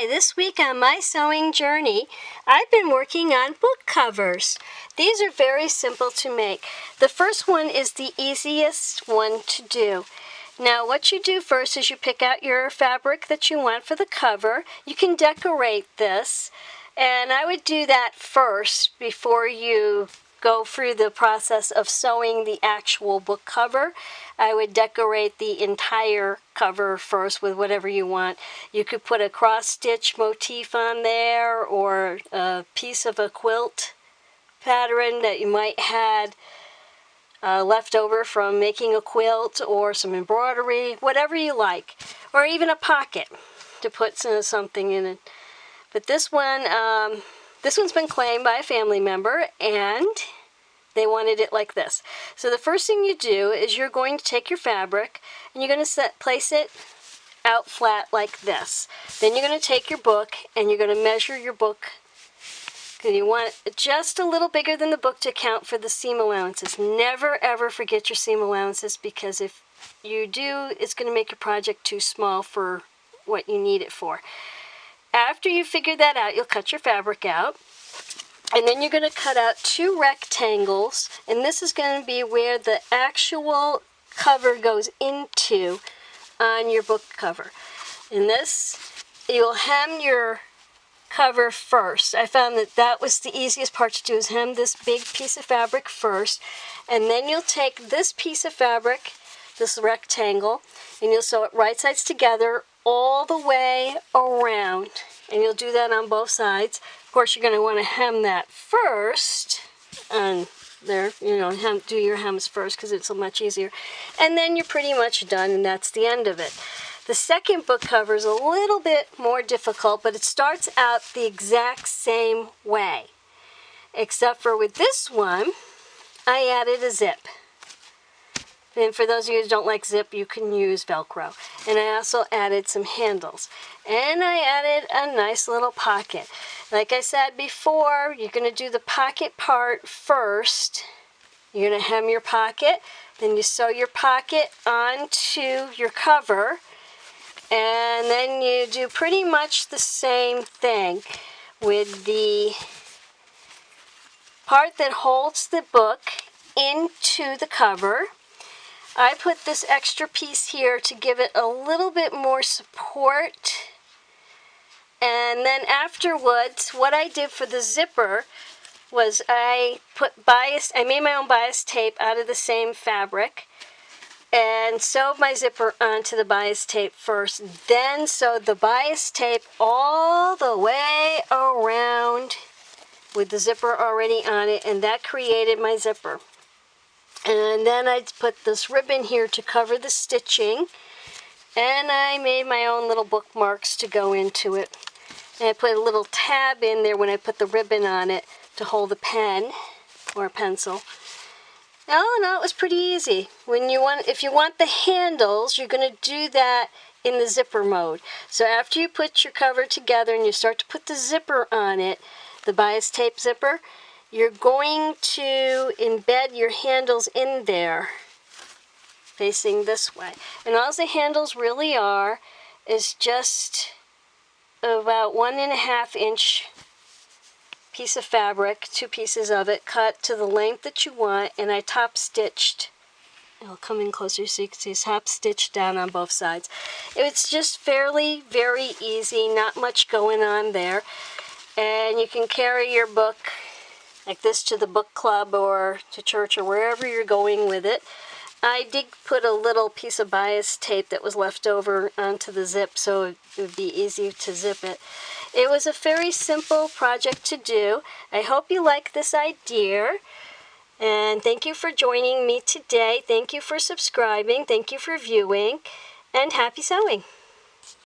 Hi, this week on my sewing journey, I've been working on book covers. These are very simple to make. The first one is the easiest one to do. Now what you do first is you pick out your fabric that you want for the cover. You can decorate this, and I would do that first before you go through the process of sewing the actual book cover. I would decorate the entire cover first with whatever you want. You could put a cross-stitch motif on there, or a piece of a quilt pattern that you might had left over from making a quilt, or some embroidery, whatever you like, or even a pocket to put something in it. But this one's been claimed by a family member, and they wanted it like this. So the first thing you do is you're going to take your fabric and you're going to place it out flat like this. Then you're going to take your book and you're going to measure your book. You want it just a little bigger than the book to account for the seam allowances. Never ever forget your seam allowances, because if you do, it's going to make your project too small for what you need it for. After you figure that out, you'll cut your fabric out. And then you're going to cut out 2 rectangles, and this is going to be where the actual cover goes into on your book cover. In this, you'll hem your cover first. I found that was the easiest part to do, is hem this big piece of fabric first, and then you'll take this piece of fabric, this rectangle, and you'll sew it right sides together all the way around, and you'll do that on both sides. Of course, you're going to want to hem that first, and there, do your hems first because it's so much easier. And then you're pretty much done, and that's the end of it. The second book cover is a little bit more difficult, but it starts out the exact same way. Except for with this one, I added a zip. And for those of you who don't like zip, you can use Velcro. And I also added some handles. And I added a nice little pocket. Like I said before, you're going to do the pocket part first. You're going to hem your pocket. Then you sew your pocket onto your cover. And then you do pretty much the same thing with the part that holds the book into the cover. I put this extra piece here to give it a little bit more support. And then afterwards, what I did for the zipper was I made my own bias tape out of the same fabric and sewed my zipper onto the bias tape first, then sewed the bias tape all the way around with the zipper already on it, and that created my zipper. And then I put this ribbon here to cover the stitching, and I made my own little bookmarks to go into it. And I put a little tab in there when I put the ribbon on it to hold a pen or a pencil. No, it was pretty easy. If you want the handles, you're going to do that in the zipper mode. So after you put your cover together and you start to put the zipper on it, the bias tape zipper, you're going to embed your handles in there, facing this way. And all the handles really are is just about 1.5 inch piece of fabric, 2 pieces of it, cut to the length that you want, and I top stitched. I'll come in closer so you can see, top stitched down on both sides. It's just very easy, not much going on there. And you can carry your book like this to the book club or to church or wherever you're going with it. I did put a little piece of bias tape that was left over onto the zip so it would be easy to zip it. It was a very simple project to do. I hope you like this idea. And thank you for joining me today. Thank you for subscribing. Thank you for viewing. And happy sewing!